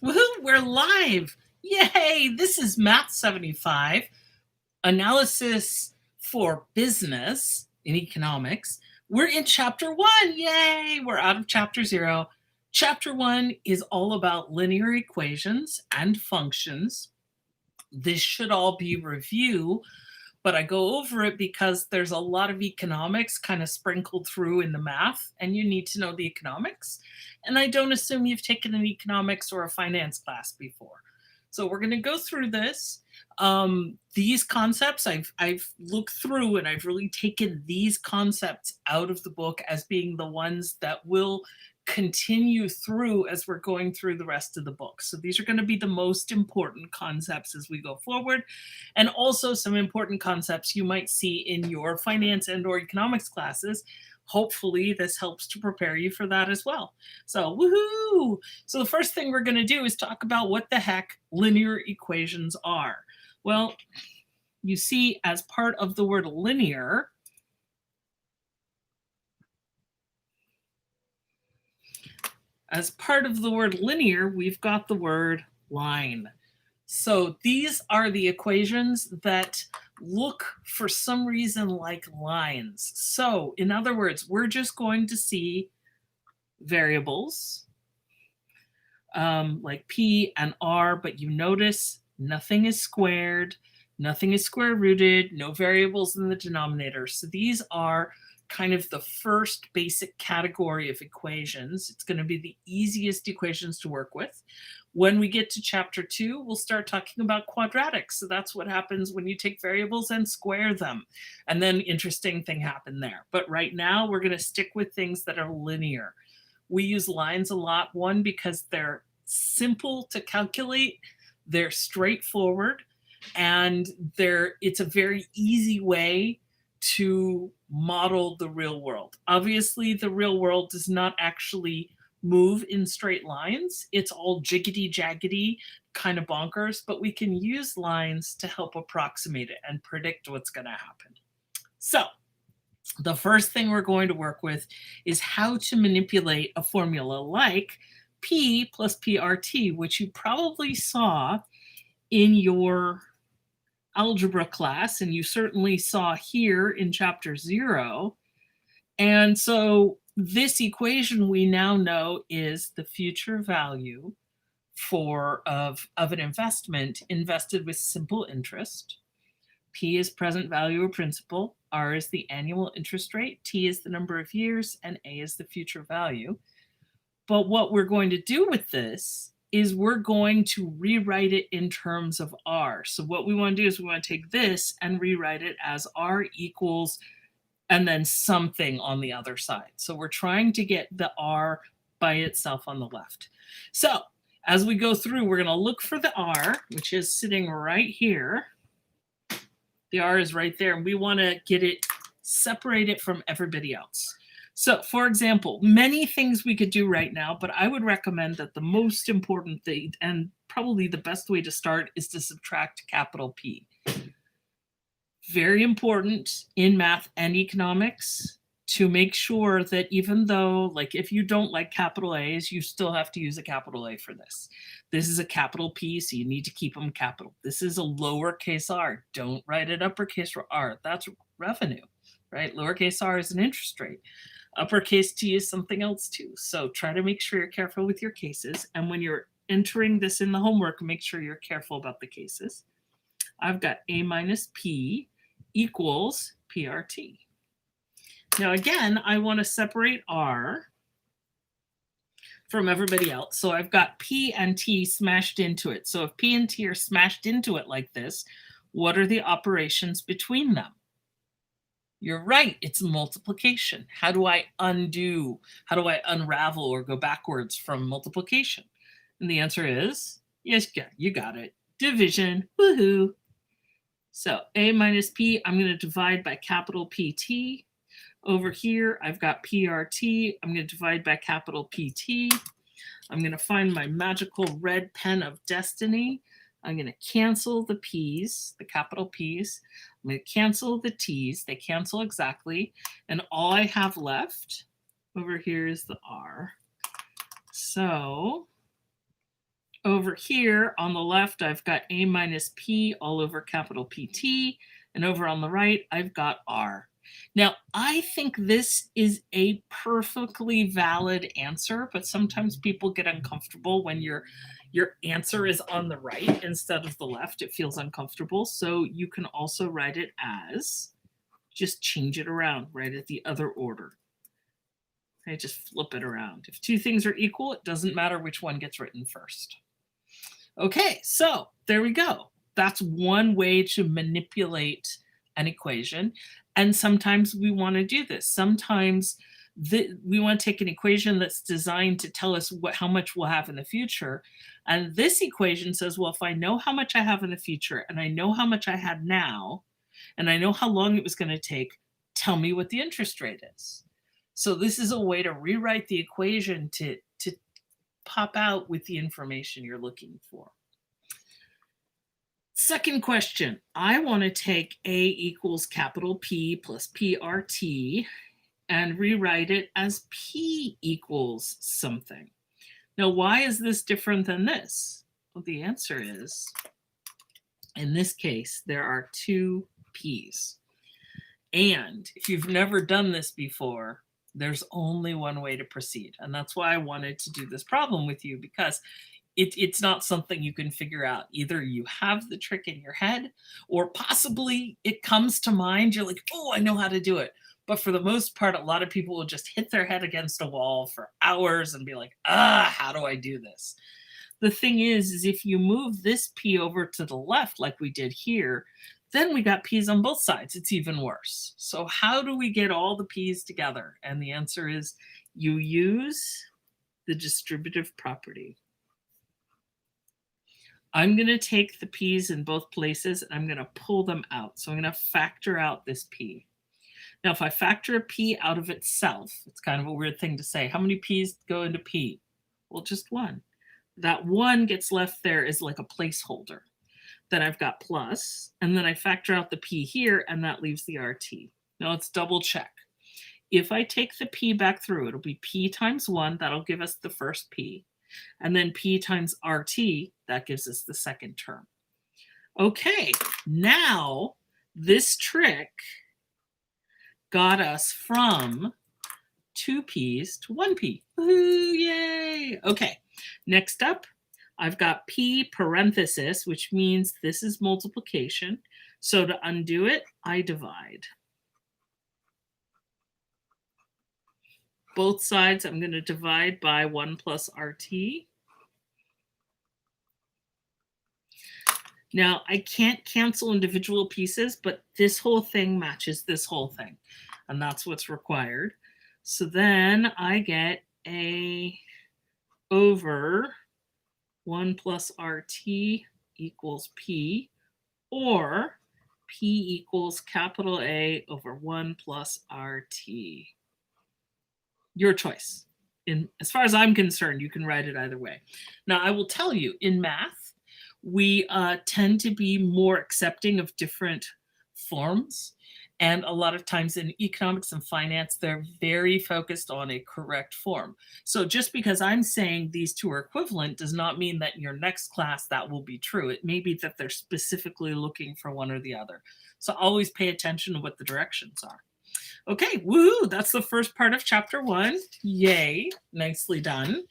Woohoo, we're live. Yay, this is Math 75, analysis for business in economics. We're in chapter 1. Yay, we're out of chapter 0. Chapter 1 is all about linear equations and functions. This should all be review, but I go over it because there's a lot of economics kind of sprinkled through in the math, and you need to know the economics. And I don't assume you've taken an economics or a finance class before. So we're going to go through this. These concepts I've looked through, and I've really taken these concepts out of the book as being the ones that will continue through as we're going through the rest of the book. So these are going to be the most important concepts as we go forward, and also some important concepts you might see in your finance and or economics classes. Hopefully this helps to prepare you for that as well. So woohoo! So the first thing we're going to do is talk about what the heck linear equations are. Well, you see, as part of the word linear, we've got the word line. So these are the equations that look for some reason like lines. So in other words, we're just going to see variables like P and R, but you notice nothing is squared, nothing is square rooted, no variables in the denominator. So these are kind of the first basic category of equations. It's going to be the easiest equations to work with. When we get to chapter 2, we'll start talking about quadratics. So that's what happens when you take variables and square them. And then interesting thing happened there. But right now we're going to stick with things that are linear. We use lines a lot, one, because they're simple to calculate, they're straightforward, and it's a very easy way to model the real world. Obviously, the real world does not actually move in straight lines. It's all jiggity jaggedy, kind of bonkers, but we can use lines to help approximate it and predict what's going to happen. So the first thing we're going to work with is how to manipulate a formula like P plus PRT, which you probably saw in your algebra class, and you certainly saw here in chapter 0. And so this equation we now know is the future value of an investment invested with simple interest. P is present value or principal, R is the annual interest rate, T is the number of years, and A is the future value. But what we're going to do with this is we're going to rewrite it in terms of R. So what we want to do is we want to take this and rewrite it as R equals and then something on the other side. So we're trying to get the R by itself on the left. So as we go through, we're going to look for the R, which is sitting right here. The R is right there, and we want to get it separated from everybody else. So for example, many things we could do right now, but I would recommend that the most important thing, and probably the best way to start, is to subtract capital P. Very important in math and economics to make sure that even though, like, if you don't like capital A's, you still have to use a capital A for this. This is a capital P, so you need to keep them capital. This is a lowercase r. Don't write it uppercase r. That's revenue, right? Lowercase r is an interest rate. Uppercase T is something else too. So try to make sure you're careful with your cases. And when you're entering this in the homework, make sure you're careful about the cases. I've got A minus P equals PRT. Now again, I want to separate R from everybody else. So I've got P and T smashed into it. So if P and T are smashed into it like this, what are the operations between them? You're right, it's multiplication. How do I unravel or go backwards from multiplication? And the answer is, yes, you got it. Division, woohoo. So A minus P, I'm going to divide by capital PT. Over here, I've got PRT. I'm going to divide by capital PT. I'm going to find my magical red pen of destiny. I'm going to cancel the P's, the capital P's. I'm going to cancel the T's. They cancel exactly. And all I have left over here is the R. So Over here on the left, I've got a minus p all over capital PT, and over on the right, I've got r. Now, I think this is a perfectly valid answer, but sometimes people get uncomfortable when your answer is on the right instead of the left. It feels uncomfortable. So you can also write it as, just change it around, write it the other order. Okay, just flip it around. If two things are equal, it doesn't matter which one gets written first. Okay, so there we go. That's one way to manipulate an equation. And sometimes we want to do this. Sometimes we want to take an equation that's designed to tell us how much we'll have in the future. And this equation says, well, if I know how much I have in the future and I know how much I had now, and I know how long it was going to take, tell me what the interest rate is. So this is a way to rewrite the equation to pop out with the information you're looking for. Second question, I want to take A equals capital P plus PRT and rewrite it as P equals something. Now, why is this different than this? Well, the answer is, in this case, there are two P's. And if you've never done this before, there's only one way to proceed. And that's why I wanted to do this problem with you, because it's not something you can figure out. Either you have the trick in your head, or possibly it comes to mind. You're like, oh, I know how to do it. But for the most part, a lot of people will just hit their head against a wall for hours and be like, how do I do this? The thing is if you move this P over to the left, like we did here, then we got P's on both sides. It's even worse. So how do we get all the P's together? And the answer is you use the distributive property. I'm going to take the P's in both places and I'm going to pull them out. So I'm going to factor out this P. Now, if I factor a P out of itself, it's kind of a weird thing to say. How many P's go into P? Well, just one. That one gets left there as like a placeholder. Then I've got plus, and then I factor out the P here, and that leaves the RT. Now let's double check. If I take the P back through, it'll be P times 1, that'll give us the first P. And then P times RT, that gives us the second term. Okay, now this trick got us from 2 P's to 1 P. Woohoo, yay! Okay, next up, I've got P parenthesis, which means this is multiplication. So to undo it, I divide. Both sides, I'm going to divide by 1 plus RT. Now, I can't cancel individual pieces, but this whole thing matches this whole thing, and that's what's required. So then I get A over 1 plus RT equals P, or P equals capital A over 1 plus RT. Your choice. As far as I'm concerned, you can write it either way. Now, I will tell you, in math, we tend to be more accepting of different forms. And a lot of times in economics and finance, they're very focused on a correct form. So just because I'm saying these two are equivalent does not mean that in your next class that will be true. It may be that they're specifically looking for one or the other. So always pay attention to what the directions are. Okay, woohoo, that's the first part of chapter 1. Yay, nicely done.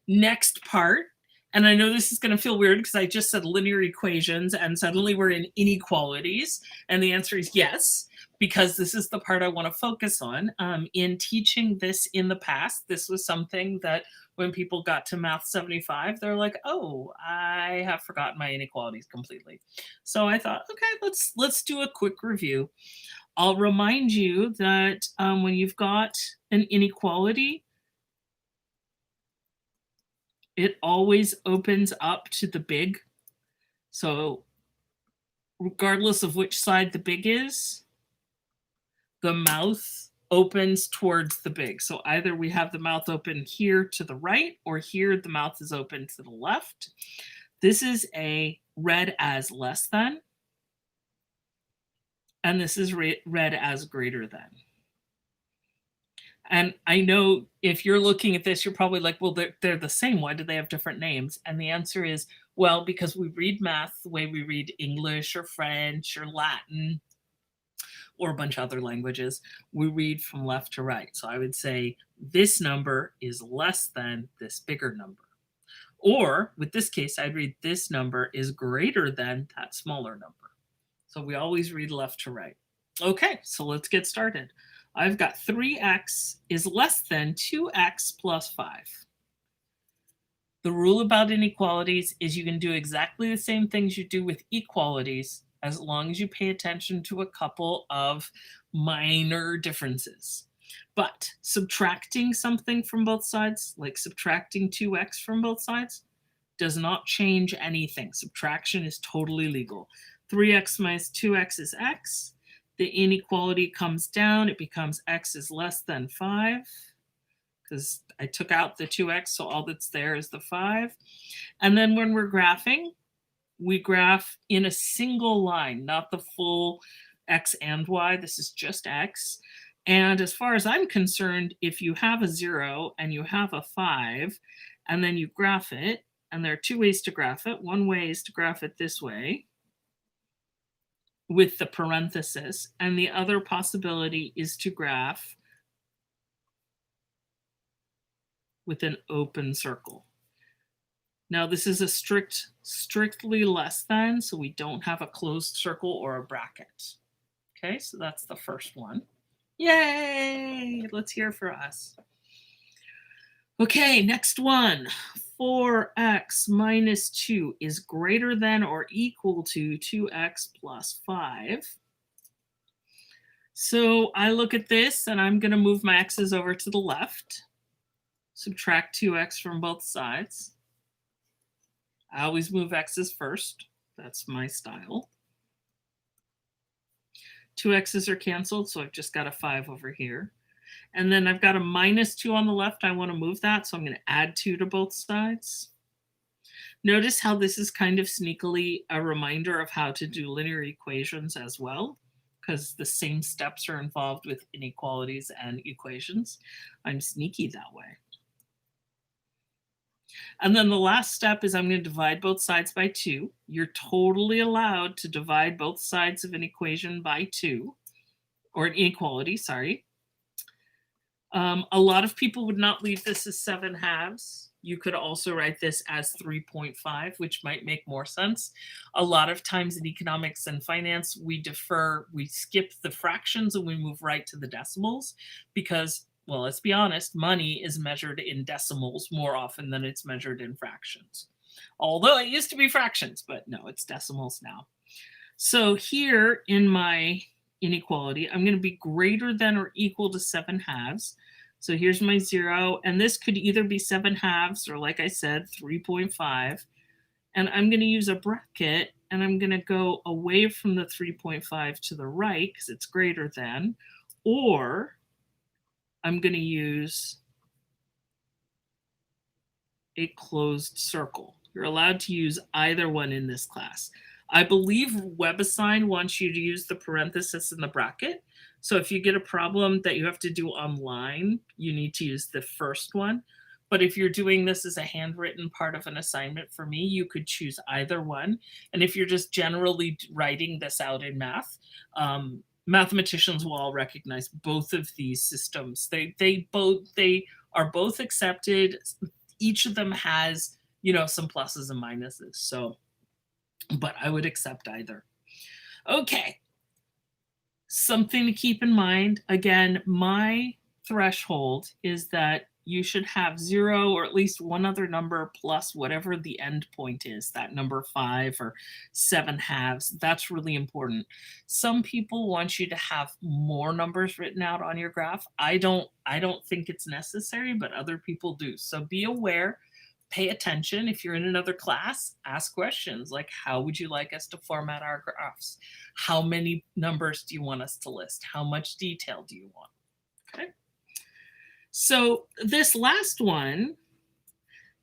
Next part, and I know this is going to feel weird because I just said linear equations and suddenly we're in inequalities. And the answer is yes, because this is the part I want to focus on. In teaching this in the past, this was something that when people got to Math 75, they're like, oh, I have forgotten my inequalities completely. So I thought, okay, let's do a quick review. I'll remind you that when you've got an inequality, it always opens up to the big. So regardless of which side the big is, the mouth opens towards the big. So either we have the mouth open here to the right, or here the mouth is open to the left. This is a read as less than, and this is read as greater than. And I know if you're looking at this, you're probably like, well, they're the same. Why do they have different names? And the answer is, well, because we read math the way we read English or French or Latin or a bunch of other languages. We read from left to right. So I would say this number is less than this bigger number. Or with this case, I'd read this number is greater than that smaller number. So we always read left to right. Okay, so let's get started. I've got 3x is less than 2x plus 5. The rule about inequalities is you can do exactly the same things you do with equalities as long as you pay attention to a couple of minor differences. But subtracting something from both sides, like subtracting 2x from both sides, does not change anything. Subtraction is totally legal. 3x minus 2x is x. The inequality comes down. It becomes x is less than 5 because I took out the 2x, so all that's there is the 5. And then when we're graphing, we graph in a single line, not the full x and y. This is just x. And as far as I'm concerned, if you have a 0 and you have a 5, and then you graph it, and there are two ways to graph it. One way is to graph it this way with the parenthesis, and the other possibility is to graph with an open circle. Now this is a strictly less than, so we don't have a closed circle or a bracket. Okay, so that's the first one. Yay! Let's hear for us. Okay, next one. 4x minus 2 is greater than or equal to 2x plus 5. So I look at this and I'm going to move my x's over to the left. Subtract 2x from both sides. I always move x's first. That's my style. 2 x's are canceled, so I've just got a 5 over here. And then I've got a minus 2 on the left. I want to move that, so I'm going to add 2 to both sides. Notice how this is kind of sneakily a reminder of how to do linear equations as well, because the same steps are involved with inequalities and equations. I'm sneaky that way. And then the last step is I'm going to divide both sides by 2. You're totally allowed to divide both sides of an equation by 2, or an inequality, sorry. A lot of people would not leave this as 7/2. You could also write this as 3.5, which might make more sense. A lot of times in economics and finance, we skip the fractions and we move right to the decimals because, well, let's be honest, money is measured in decimals more often than it's measured in fractions. Although it used to be fractions, but no, it's decimals now. So here in my inequality, I'm going to be greater than or equal to 7/2. So here's my 0, and this could either be 7/2 or, like I said, 3.5. And I'm going to use a bracket, and I'm going to go away from the 3.5 to the right because it's greater than, or I'm going to use a closed circle. You're allowed to use either one in this class. I believe WebAssign wants you to use the parenthesis in the bracket. So if you get a problem that you have to do online, you need to use the first one. But if you're doing this as a handwritten part of an assignment for me, you could choose either one. And if you're just generally writing this out in math, mathematicians will all recognize both of these systems. They are both accepted. Each of them has, some pluses and minuses. So, but I would accept either. Okay. Something to keep in mind. Again, my threshold is that you should have 0 or at least one other number plus whatever the end point is, that number 5 or 7/2. That's really important. Some people want you to have more numbers written out on your graph. I don't think it's necessary, but other people do. So be aware. Pay attention. If you're in another class, ask questions like, how would you like us to format our graphs? How many numbers do you want us to list? How much detail do you want? Okay. So this last one,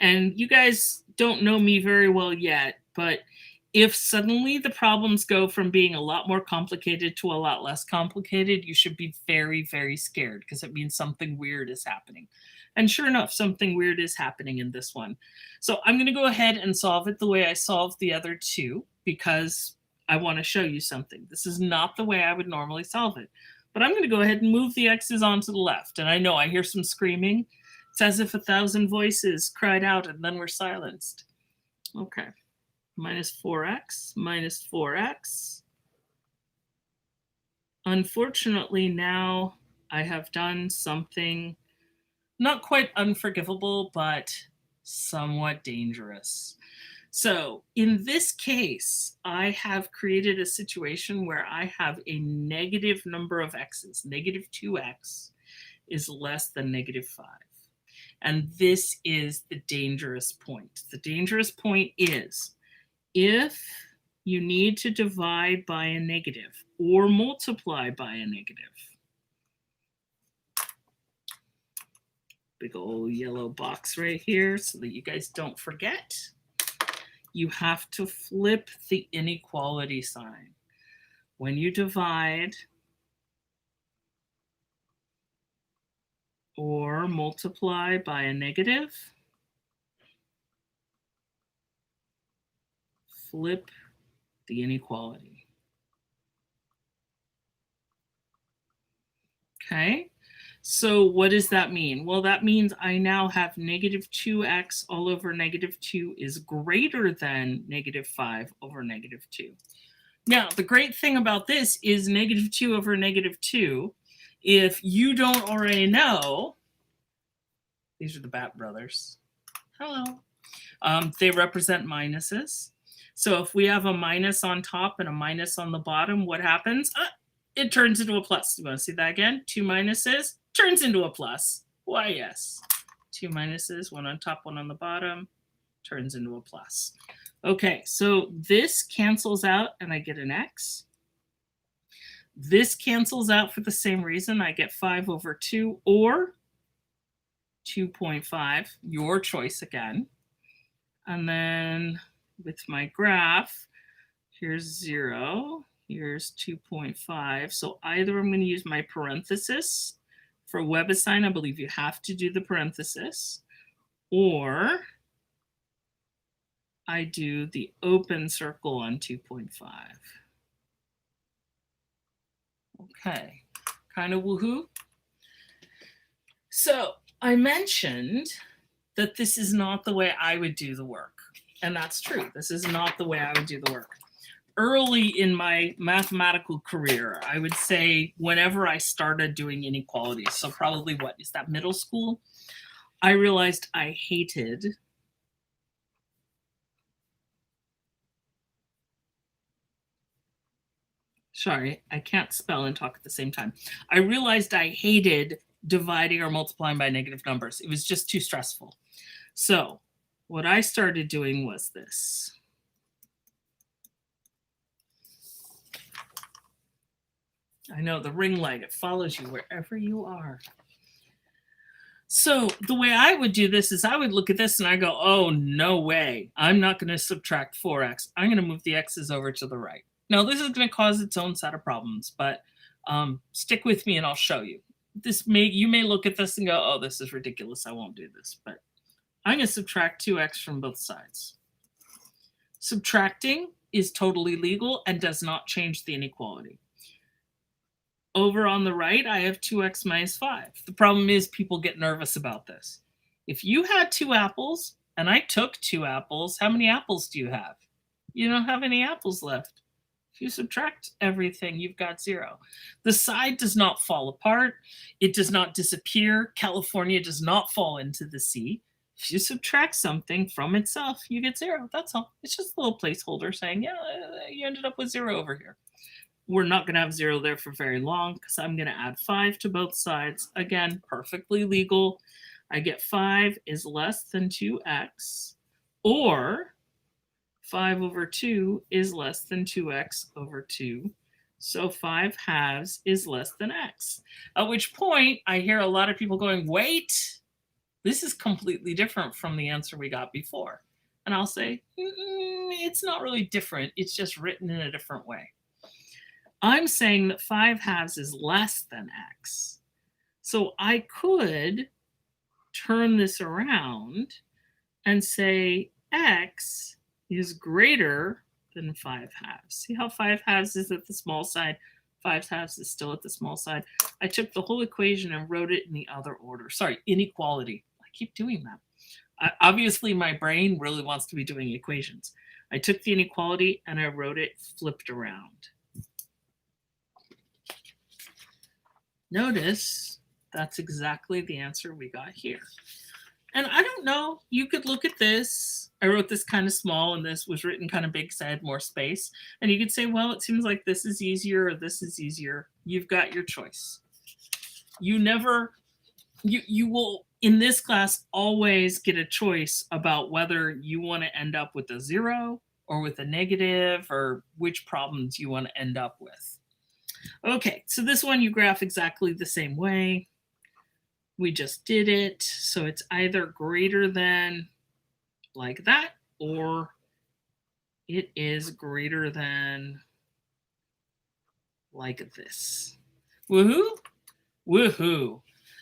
and you guys don't know me very well yet, but If suddenly the problems go from being a lot more complicated to a lot less complicated, you should be very, very scared because it means something weird is happening. And sure enough, something weird is happening in this one. So I'm going to go ahead and solve it the way I solved the other two because I want to show you something. This is not the way I would normally solve it. But I'm going to go ahead and move the x's onto the left. And I know I hear some screaming. It's as if 1,000 voices cried out and then were silenced. Okay. Minus 4x, minus 4x. Unfortunately, now I have done something not quite unforgivable, but somewhat dangerous. So in this case, I have created a situation where I have a negative number of x's. Negative 2x is less than negative 5. And this is the dangerous point. The dangerous point is if you need to divide by a negative or multiply by a negative, big old yellow box right here so that you guys don't forget, you have to flip the inequality sign. When you divide or multiply by a negative, flip the inequality. Okay, so what does that mean? Well, that means I now have negative 2x all over negative 2 is greater than negative 5 over negative 2. Now, the great thing about this is negative 2 over negative 2, if you don't already know, these are the Bat Brothers. Hello. They represent minuses. So if we have a minus on top and a minus on the bottom, what happens? It turns into a plus. You want to see that again? 2 minuses turns into a plus. Why, yes. 2 minuses, one on top, one on the bottom, turns into a plus. Okay, so this cancels out and I get an x. This cancels out for the same reason. I get 5 over 2 or 2.5, your choice again. And then with my graph, here's 0, here's 2.5. So either I'm going to use my parenthesis. For WebAssign, I believe you have to do the parenthesis, or I do the open circle on 2.5. Okay, kind of woohoo. So I mentioned that this is not the way I would do the work. And that's true. This is not the way I would do the work. Early in my mathematical career, I would say whenever I started doing inequalities, so probably what is that, middle school, I realized I hated sorry, I can't spell and talk at the same time. I realized I hated dividing or multiplying by negative numbers. It was just too stressful. So what I started doing was this. I know the ring light, it follows you wherever you are. So the way I would do this is I would look at this and I go, oh, no way. I'm not going to subtract 4x. I'm going to move the x's over to the right. Now, this is going to cause its own set of problems, but stick with me and I'll show you. You may look at this and go, oh, this is ridiculous. I won't do this. But I'm going to subtract 2x from both sides. Subtracting is totally legal and does not change the inequality. Over on the right, I have 2x minus 5. The problem is people get nervous about this. If you had 2 apples and I took 2 apples, how many apples do you have? You don't have any apples left. If you subtract everything, you've got 0. The side does not fall apart. It does not disappear. California does not fall into the sea. If you subtract something from itself, you get 0. That's all. It's just a little placeholder saying, yeah, you ended up with 0 over here. We're not going to have 0 there for very long because I'm going to add 5 to both sides. Again, perfectly legal. I get 5 is less than 2x, or 5 over 2 is less than 2x over 2. So 5 halves is less than x. At which point, I hear a lot of people going, wait, this is completely different from the answer we got before. And I'll say, it's not really different. It's just written in a different way. I'm saying that 5 halves is less than x. So I could turn this around and say x is greater than 5 halves. See how 5 halves is at the small side? 5 halves is still at the small side. I took the whole equation and wrote it in the other order. Sorry, inequality. I keep doing that. Obviously, my brain really wants to be doing equations. I took the inequality and I wrote it flipped around. Notice that's exactly the answer we got here. And I don't know, you could look at this. I wrote this kind of small and this was written kind of big because I had more space. And you could say, well, it seems like this is easier or this is easier. You've got your choice. You will, in this class, always get a choice about whether you want to end up with a 0 or with a negative, or which problems you want to end up with. Okay, so this one you graph exactly the same way. We just did it. So it's either greater than like that, or it is greater than like this. Woohoo! Woohoo!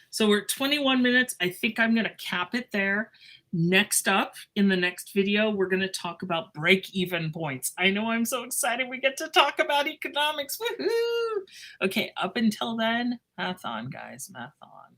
So we're at 21 minutes. I think I'm going to cap it there. Next up, in the next video, we're going to talk about break-even points. I know, I'm so excited we get to talk about economics. Woohoo! Okay, up until then, math on, guys, math on.